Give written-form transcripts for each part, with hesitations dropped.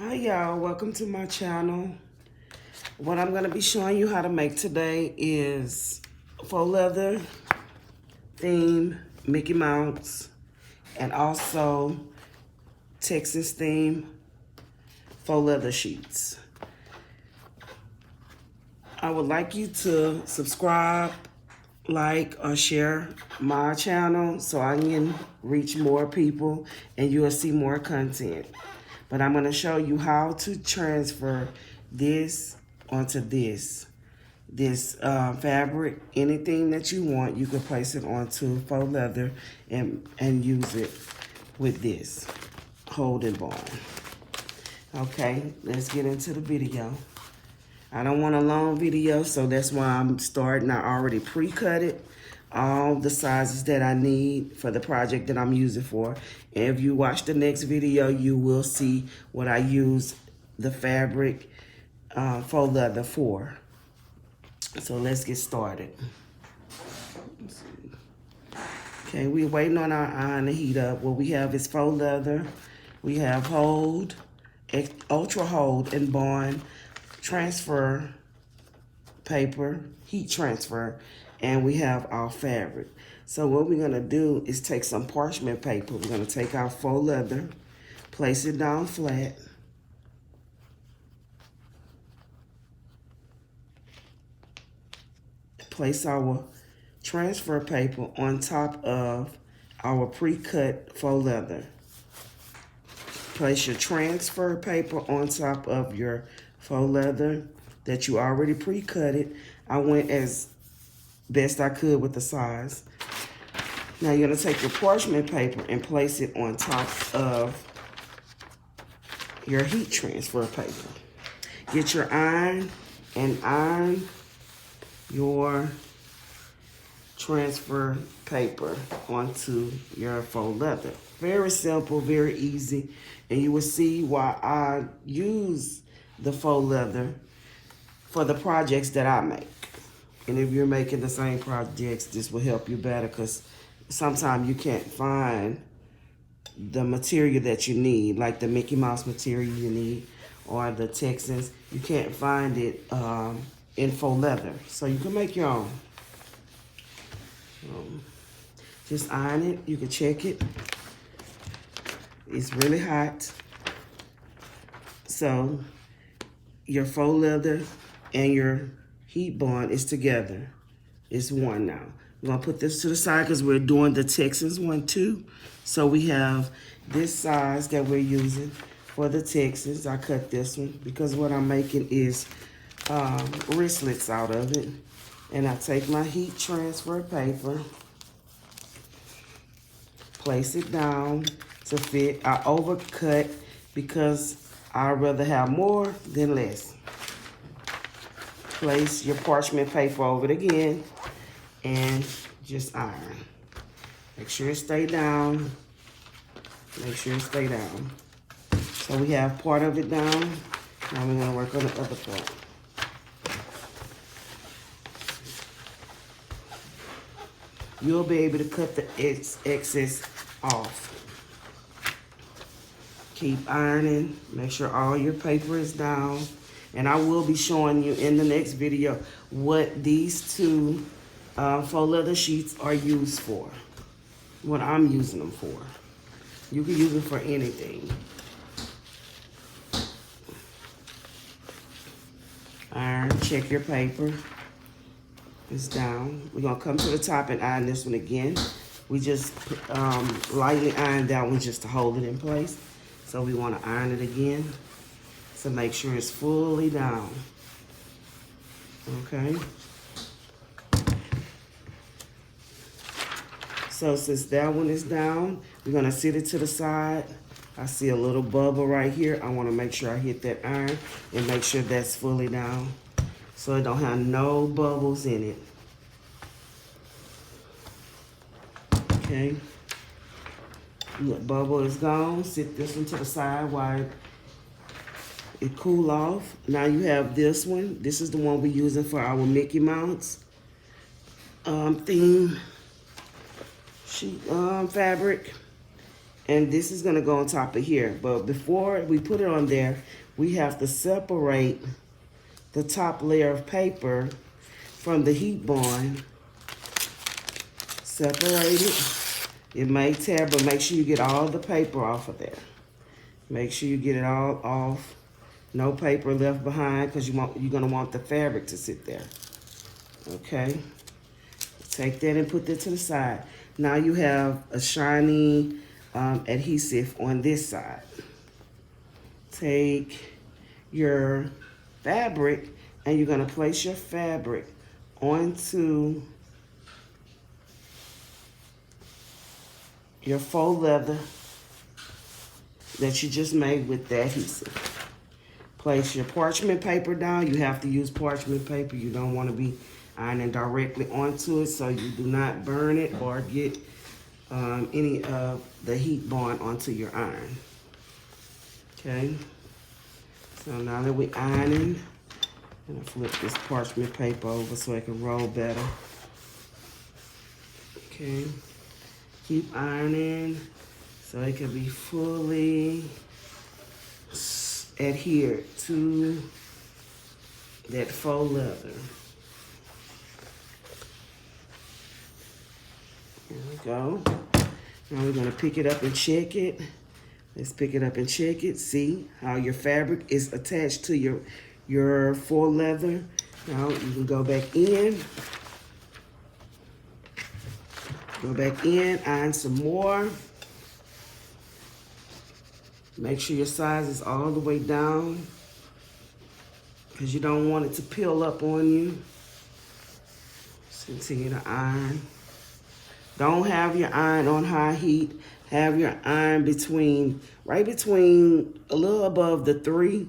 Hi y'all, welcome to my channel. What I'm gonna be showing you how to make today is faux leather theme Mickey Mouse and also Texas theme faux leather sheets. I would like you to subscribe, like, or share my channel so I can reach more people and you will see more content. But I'm gonna show you how to transfer this onto this fabric. Anything that you want, you can place it onto faux leather and use it with this holding bond. Okay, let's get into the video. I don't want a long video, so that's why I'm starting. I already pre-cut it, all the sizes that I need for the project that I'm using for. And if you watch the next video, you will see what I use the fabric faux leather for. So let's get started. Okay, we're waiting on our iron to heat up. What we have is faux leather. We have hold, ultra hold and bond, transfer paper, heat transfer, and we have our fabric. So what we're gonna do is take some parchment paper. We're gonna take our faux leather, place it down flat, place our transfer paper on top of our pre-cut faux leather. Place your transfer paper on top of your faux leather that you already pre-cut it. I went as best I could with the size. Now you're gonna take your parchment paper and place it on top of your heat transfer paper. Get your iron and iron your transfer paper onto your faux leather. Very simple, very easy, and you will see why I use the faux leather for the projects that I make. And if you're making the same projects, this will help you better because sometimes you can't find the material that you need, like the Mickey Mouse material you need or the Texans. You can't find it in faux leather, so you can make your own. Just iron it. You can check it. It's really hot. So your faux leather and your heat bond is together. It's one now. We're gonna put this to the side because we're doing the Texans one too. So we have this size that we're using for the Texans. I cut this one because what I'm making is wristlets out of it. And I take my heat transfer paper, place it down to fit. I overcut because I'd rather have more than less. Place your parchment paper over it again and just iron. Make sure it stay down. Make sure it stay down. So we have part of it down. Now we're gonna work on the other part. You'll be able to cut the excess off. Keep ironing. Make sure all your paper is down. And I will be showing you in the next video what these two faux leather sheets are used for. What I'm using them for. You can use them for anything. Iron, check your paper. It's down. We're gonna come to the top and iron this one again. We just lightly ironed that one just to hold it in place. So we wanna iron it again to make sure it's fully down. Okay. So since that one is down, we're gonna sit it to the side. I see a little bubble right here. I wanna make sure I hit that iron and make sure that's fully down, so it don't have no bubbles in it. Okay. Look, bubble is gone. Sit this one to the side while it cool off. Now you have this one. This is the one we're using for our Mickey Mouse theme sheet fabric. And this is gonna go on top of here. But before we put it on there, we have to separate the top layer of paper from the heat bond. Separate it. It may tear, but make sure you get all the paper off of there. Make sure you get it all off. No paper left behind, because you're gonna want the fabric to sit there. Okay. Take that and put that to the side. Now you have a shiny adhesive on this side. Take your fabric and you're gonna place your fabric onto your faux leather that you just made with the adhesive. Place your parchment paper down. You have to use parchment paper. You don't want to be ironing directly onto it so you do not burn it or get any of the heat bond onto your iron. Okay, so now that we're ironing, I'm gonna flip this parchment paper over so it can roll better. Okay, keep ironing so it can be fully adhered to that faux leather. There we go. Now we're gonna pick it up and check it. Let's pick it up and check it. See how your fabric is attached to your faux leather. Now you can go back in. Go back in, iron some more. Make sure your size is all the way down because you don't want it to peel up on you. Just continue to iron. Don't have your iron on high heat. Have your iron right between a little above the 3,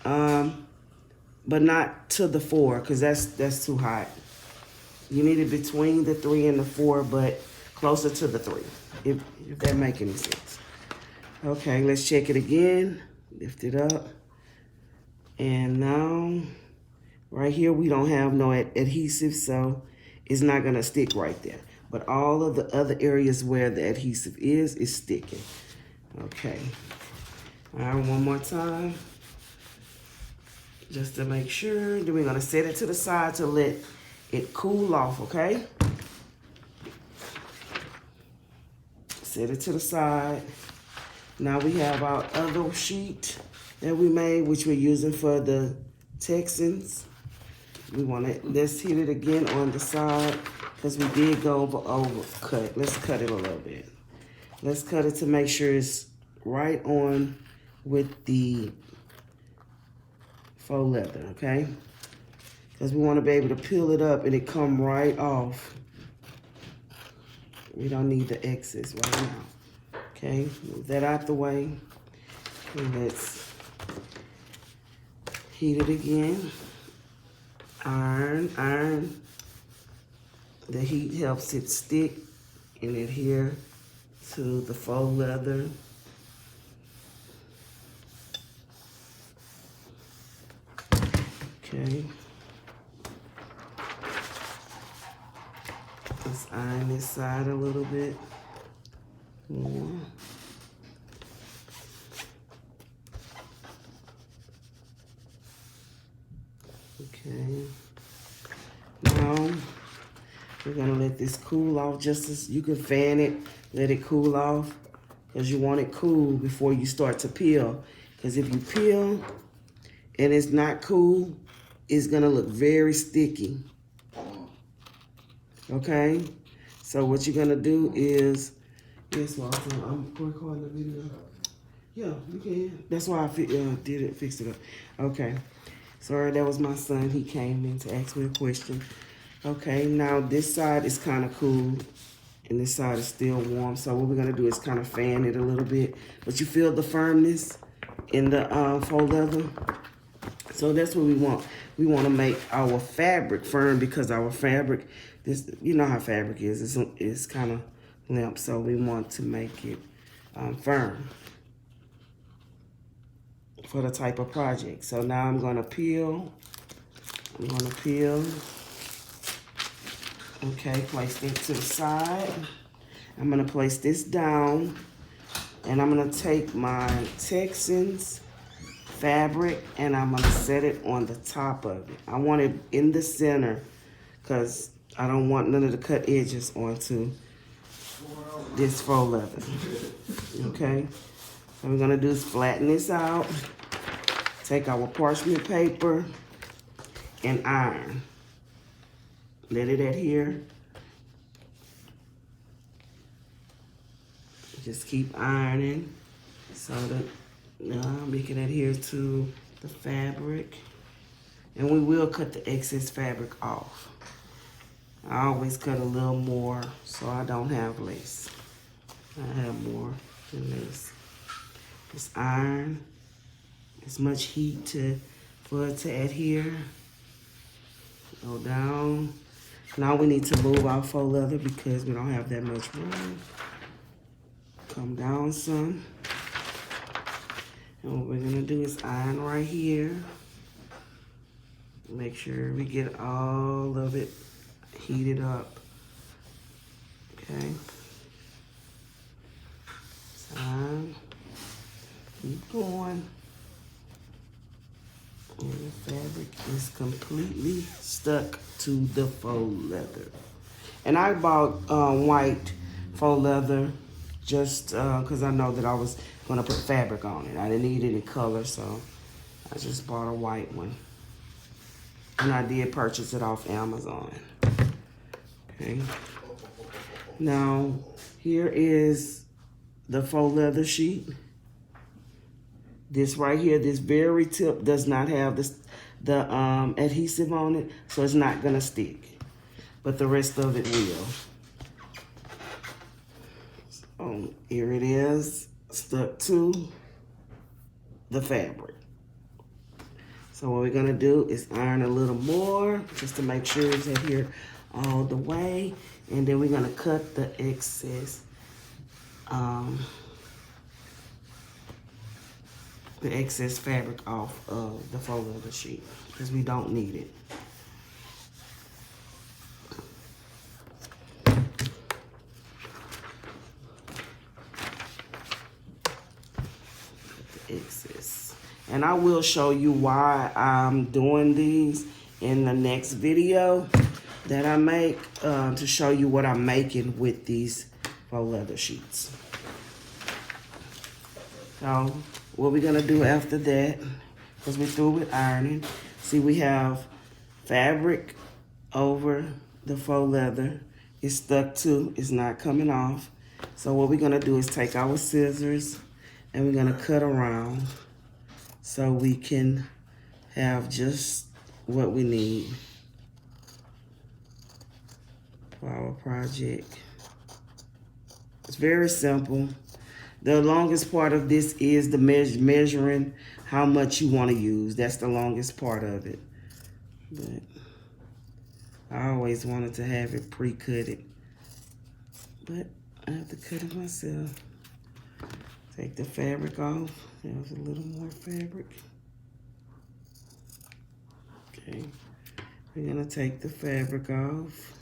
but not to the 4 because that's too hot. You need it between the 3 and the 4, but closer to the 3, if that makes any sense. Okay, let's check it again. Lift it up. And now, right here, we don't have no adhesive, so it's not gonna stick right there. But all of the other areas where the adhesive is sticking. Okay. All right, one more time. Just to make sure. Then we're gonna set it to the side to let it cool off, okay? Set it to the side. Now we have our other sheet that we made, which we're using for the Texans. Let's hit it again on the side because we did go over cut. Let's cut it a little bit. Let's cut it to make sure it's right on with the faux leather, okay? Because we want to be able to peel it up and it come right off. We don't need the excess right now. Okay, move that out the way. And let's heat it again. Iron. The heat helps it stick and adhere to the faux leather. Okay. Let's iron this side a little bit more. Okay. Now we're gonna let this cool off. Just as you can fan it, let it cool off, because you want it cool before you start to peel. Because if you peel and it's not cool, it's gonna look very sticky. Okay, so what you're gonna do is, yes, Walter, I'm recording the video. Yeah, you can. That's why I fixed it up. Okay, sorry, that was my son. He came in to ask me a question. Okay, now this side is kind of cool, and this side is still warm. So what we're gonna do is kind of fan it a little bit. But you feel the firmness in the faux leather. So that's what we want. We want to make our fabric firm because our fabric, you know how fabric is. It's kind of limp, so we want to make it firm for the type of project. So now I'm going to peel. Okay, place it to the side. I'm going to place this down And I'm gonna take my Texans fabric and I'm gonna set it on the top of it. I want it in the center because I don't want none of the cut edges onto this faux leather. Okay, so we're gonna do is flatten this out, take our parchment paper and iron. Let it adhere. Just keep ironing so that we can adhere to the fabric. And we will cut the excess fabric off. I always cut a little more so I don't have lace. I have more than lace. Just iron as much heat for it to adhere. Go down. Now we need to move our faux leather because we don't have that much room. Come down some. And what we're gonna do is iron right here. Make sure we get all of it heated up. Okay. Iron. Keep going. And the fabric is completely stuck to the faux leather. And I bought white faux leather just because I know that I was gonna put fabric on it. I didn't need any color, so I just bought a white one. And I did purchase it off Amazon. Okay. Now, here is the faux leather sheet. This right here, this very tip does not have the adhesive on it, so it's not gonna stick. But the rest of it will. So here it is, stuck to the fabric. So what we're gonna do is iron a little more, just to make sure it's adhered all the way. And then we're gonna cut the excess fabric off of the faux leather sheet because we don't need it. Excess. And I will show you why I'm doing these in the next video that I make to show you what I'm making with these faux leather sheets. So what we're gonna do after that, because we're through with ironing, see we have fabric over the faux leather. It's stuck to, it's not coming off. So what we're gonna do is take our scissors and we're gonna cut around so we can have just what we need for our project. It's very simple. The longest part of this is the measuring how much you want to use. That's the longest part of it. But I always wanted to have it pre-cutted. But I have to cut it myself. Take the fabric off. There's a little more fabric. Okay. We're gonna take the fabric off.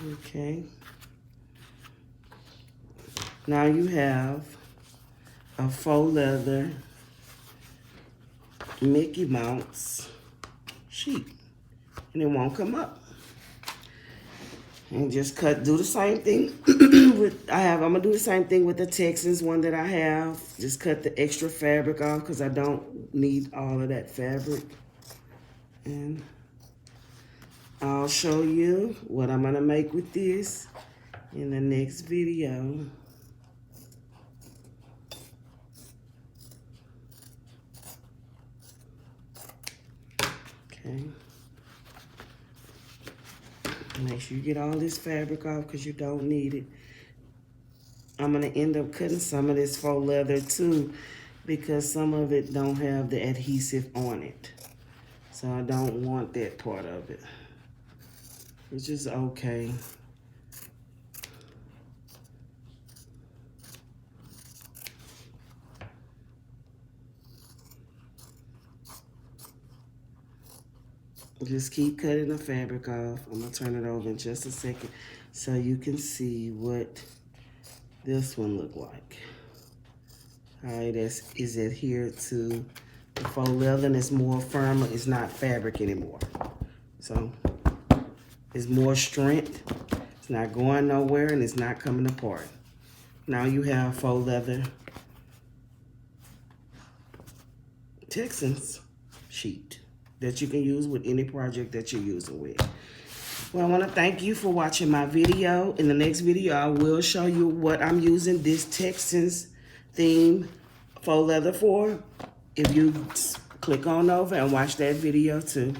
Okay. Now you have a faux leather Mickey Mouse sheet, and it won't come up. And just do the same thing with, I'm gonna do the same thing with the Texans one that I have. Just cut the extra fabric off because I don't need all of that fabric. And I'll show you what I'm gonna make with this in the next video. Okay. Make sure you get all this fabric off because you don't need it. I'm gonna end up cutting some of this faux leather too because some of it don't have the adhesive on it. So I don't want that part of it. Which is okay. Just keep cutting the fabric off. I'm gonna turn it over in just a second so you can see what this one look like. All right, is adhered to the faux leather, and it's more firmer. It's not fabric anymore. So it's more strength. It's not going nowhere, and it's not coming apart. Now you have faux leather Texans sheet that you can use with any project that you're using with. Well, I want to thank you for watching my video. In the next video, I will show you what I'm using this Texans theme faux leather for. If you click on over and watch that video too.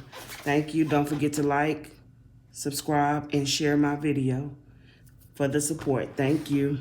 Thank you. Don't forget to like, subscribe, and share my video for the support. Thank you.